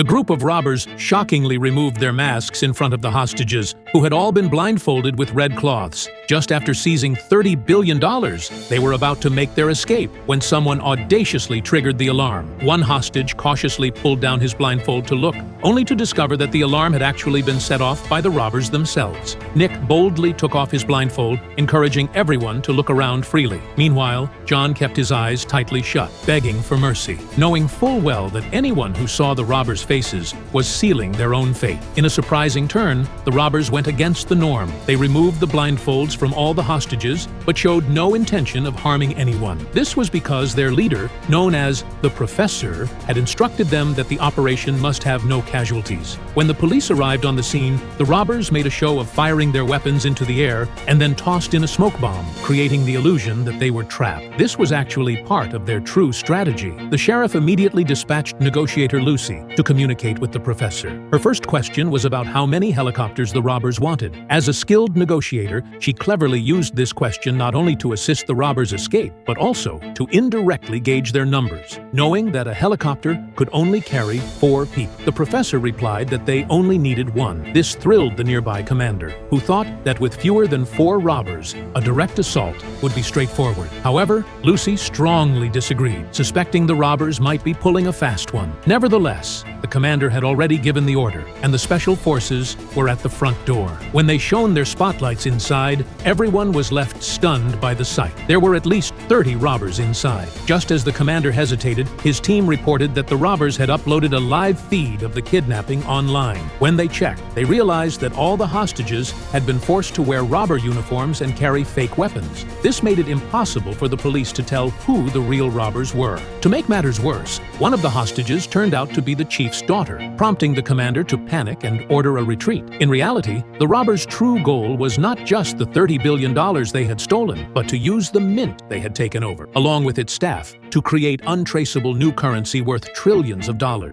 The group of robbers shockingly removed their masks in front of the hostages, who had all been blindfolded with red cloths. Just after seizing $30 billion, they were about to make their escape when someone audaciously triggered the alarm. One hostage cautiously pulled down his blindfold to look, only to discover that the alarm had actually been set off by the robbers themselves. Nick boldly took off his blindfold, encouraging everyone to look around freely. Meanwhile, John kept his eyes tightly shut, begging for mercy, knowing full well that anyone who saw the robbers' faces was sealing their own fate. In a surprising turn, the robbers went against the norm. They removed the blindfolds from all the hostages, but showed no intention of harming anyone. This was because their leader, known as the Professor, had instructed them that the operation must have no casualties. When the police arrived on the scene, the robbers made a show of firing their weapons into the air and then tossed in a smoke bomb, creating the illusion that they were trapped. This was actually part of their true strategy. The sheriff immediately dispatched negotiator Lucy to communicate with the Professor. Her first question was about how many helicopters the robbers wanted. As a skilled negotiator, she cleverly used this question not only to assist the robbers' escape, but also to indirectly gauge their numbers, knowing that a helicopter could only carry 4 people. The Professor replied that they only needed 1. This thrilled the nearby commander, who thought that with fewer than 4 robbers, a direct assault would be straightforward. However, Lucy strongly disagreed, suspecting the robbers might be pulling a fast one. Nevertheless, the commander had already given the order, and the special forces were at the front door. When they shone their spotlights inside, everyone was left stunned by the sight. There were at least 30 robbers inside. Just as the commander hesitated, his team reported that the robbers had uploaded a live feed of the kidnapping online. When they checked, they realized that all the hostages had been forced to wear robber uniforms and carry fake weapons. This made it impossible for the police to tell who the real robbers were. To make matters worse, one of the hostages turned out to be the chief's daughter, prompting the commander to panic and order a retreat. In reality, the robbers' true goal was not just the $30 billion they had stolen, but to use the mint they had taken over, along with its staff, to create untraceable new currency worth trillions of dollars.